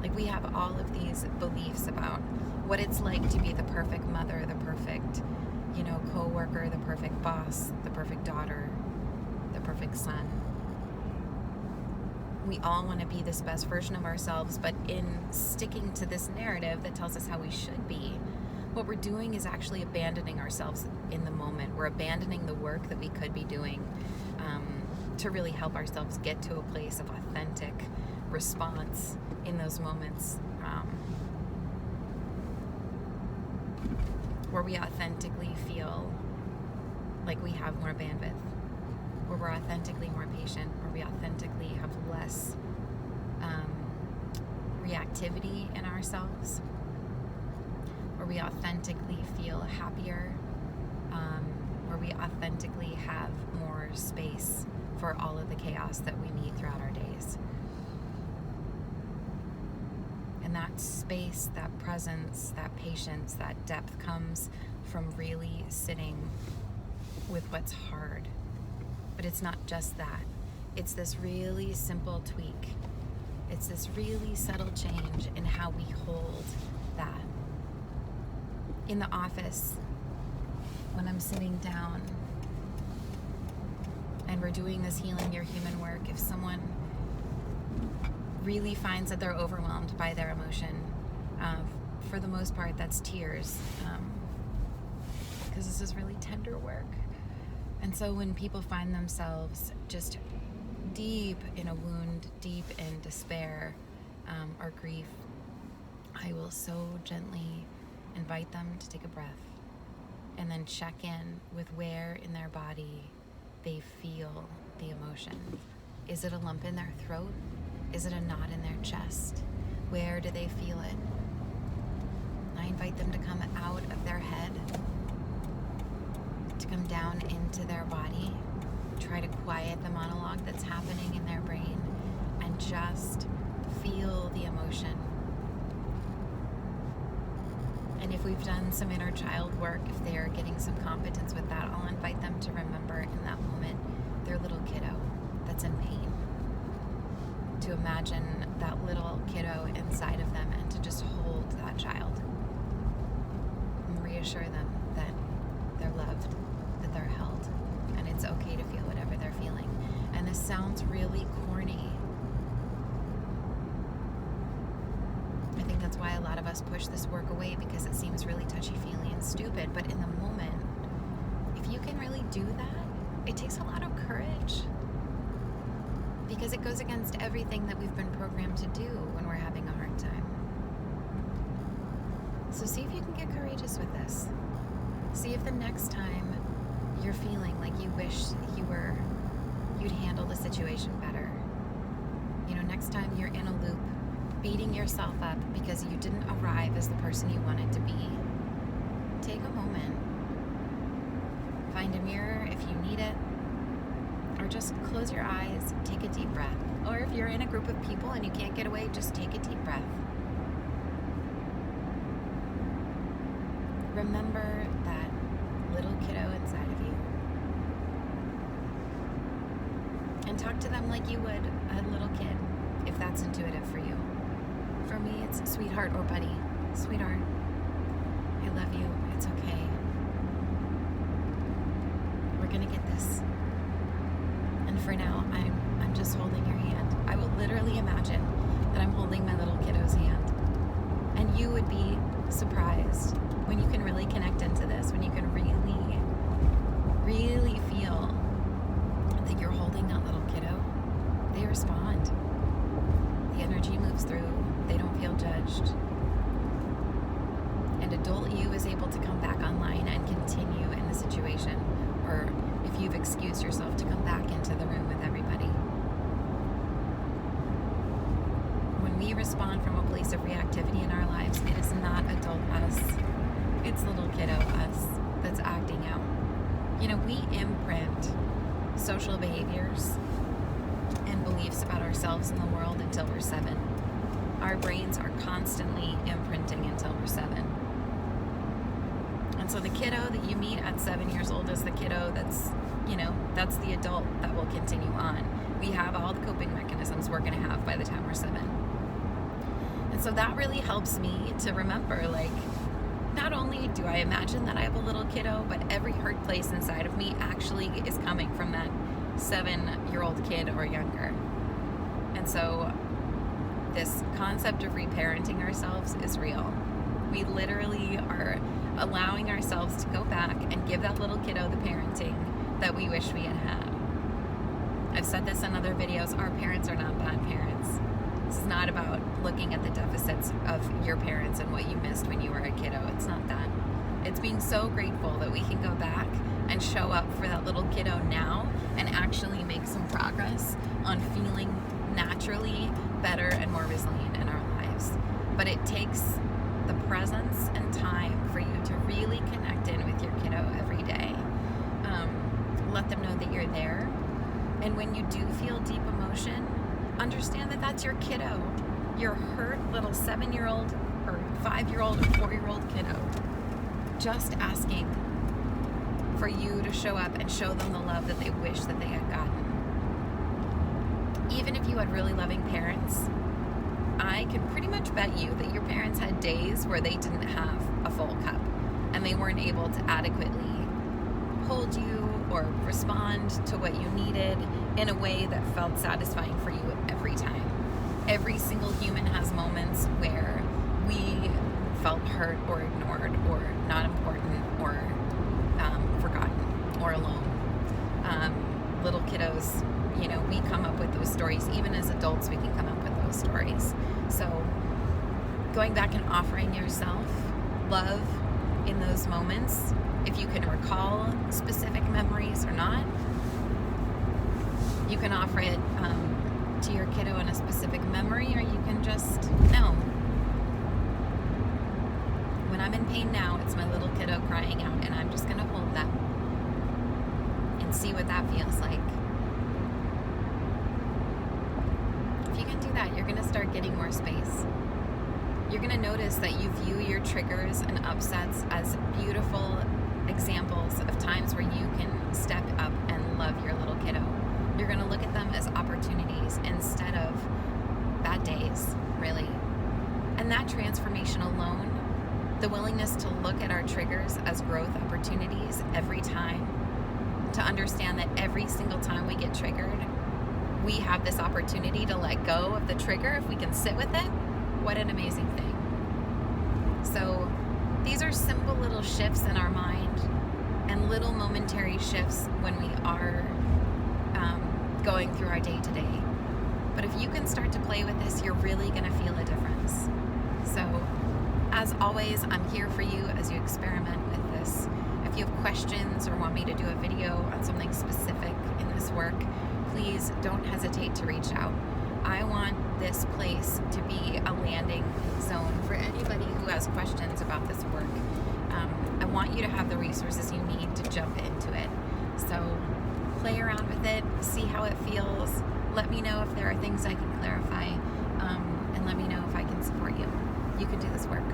Like, we have all of these beliefs about what it's like to be the perfect mother, the perfect, co-worker, the perfect boss, the perfect daughter, the perfect son. We all want to be this best version of ourselves, but in sticking to this narrative that tells us how we should be, what we're doing is actually abandoning ourselves in the moment. We're abandoning the work that we could be doing to really help ourselves get to a place of authentic response in those moments where we authentically feel like we have more bandwidth, where we're authentically more patient, where we authentically have less reactivity in ourselves, where we authentically feel happier, where we authentically have more space for all of the chaos that we need throughout our days. And that space, that presence, that patience, that depth comes from really sitting with what's hard. But it's not just that. It's this really simple tweak. It's this really subtle change in how we hold that. In the office, when I'm sitting down and we're doing this healing your human work, if someone really finds that they're overwhelmed by their emotion, for the most part that's tears, because this is really tender work. And so when people find themselves just deep in a wound, deep in despair or grief, I will so gently invite them to take a breath and then check in with where in their body they feel the emotion. Is it a lump in their throat? Is it a knot in their chest? Where do they feel it? I invite them to come out of their head, to come down into their body, try to quiet the monologue that's happening in their brain, and just feel the emotion. And if we've done some inner child work, if they're getting some competence with that, I'll invite them to remember in that moment their little kiddo that's in pain. To imagine that little kiddo inside of them and to just hold that child and reassure them that they're loved, that they're held, and it's okay to feel whatever they're feeling. And this sounds really corny. I think that's why a lot of us push this work away, because it seems really touchy-feely and stupid. But in the moment, if you can really do that, it takes a lot of courage, because it goes against everything that we've been programmed to do when we're having a hard time. So see if you can get courageous with this. See if the next time you're feeling like you wish you'd handle the situation better. Next time you're in a loop, beating yourself up because you didn't arrive as the person you wanted to be, take a moment. Find a mirror if you need it, or just close your eyes, take a deep breath. Or if you're in a group of people and you can't get away, just take a deep breath. Remember that little kiddo inside of you. And talk to them like you would a little kid, if that's intuitive for you. For me, it's sweetheart or buddy. Sweetheart, I love you. It's okay. We're gonna get this. And for now, I'm just holding your hand. I will literally imagine that I'm holding my little kiddo's hand. And you would be surprised when you can really connect into this, when you can really, really feel that you're holding that little kiddo. They respond. The energy moves through. They don't feel judged. And adult you is able to come back online and continue in the situation. Or if you've excused yourself, to come back into the room with everybody. When we respond from a place of reactivity in our lives, it is not adult us. It's little kiddo us that's acting out. We imprint social behaviors and beliefs about ourselves and the world until we're 7. Our brains are constantly imprinting until we're 7. And so the kiddo that you meet at 7 years old is the kiddo that's the adult that will continue on. We have all the coping mechanisms we're going to have by the time we're 7. And so that really helps me to remember, like, not only do I imagine that I have a little kiddo, but every hurt place inside of me actually is coming from that 7-year-old kid or younger. And so this concept of reparenting ourselves is real. We literally are allowing ourselves to go back and give that little kiddo the parenting that we wish we had had. I've said this in other videos, our parents are not bad parents. This is not about looking at the deficits of your parents and what you missed when you were a kiddo. It's not that. It's being so grateful that we can go back and show up for that little kiddo now and actually make some progress on feeling naturally better and more resilient in our lives. But it takes the presence and time for you to really connect in with your kiddo every day. Let them know that you're there. And when you do feel deep emotion, understand that that's your kiddo, your hurt little 7-year-old or 5-year-old or 4-year-old kiddo, just asking for you to show up and show them the love that they wish that they had gotten. Even if you had really loving parents, I can pretty much bet you that your parents had days where they didn't have a full cup and they weren't able to adequately hold you or respond to what you needed in a way that felt satisfying for you every time. Every single human has moments where we felt hurt or ignored or not important or forgotten or alone. Little kiddos, we come up with those stories. Even as adults, we can come up with those stories. So going back and offering yourself love in those moments, if you can recall specific memories or not, you can offer it to your kiddo in a specific memory, or you can just know. When I'm in pain now, it's my little kiddo crying out, and I'm just going to hold that and see what that feels like. If you can do that, you're going to start getting more space. You're going to notice that you view your triggers and upsets as beautiful examples of times where you can step up and love your little kiddo. You're going to look at them as opportunities instead of bad days, really. And that transformation alone, the willingness to look at our triggers as growth opportunities every time, to understand that every single time we get triggered, we have this opportunity to let go of the trigger if we can sit with it. What an amazing thing. So these are simple little shifts in our mind and little momentary shifts when we are going through our day-to-day. But if you can start to play with this, you're really going to feel a difference. So as always, I'm here for you as you experiment with this. If you have questions or want me to do a video on something specific in this work, please don't hesitate to reach out. I want this place to be a landing zone for anybody who has questions about this work. I want you to have the resources you need to jump into it. So play around with it, see how it feels. Let me know if there are things I can clarify, and let me know if I can support you. You can do this work.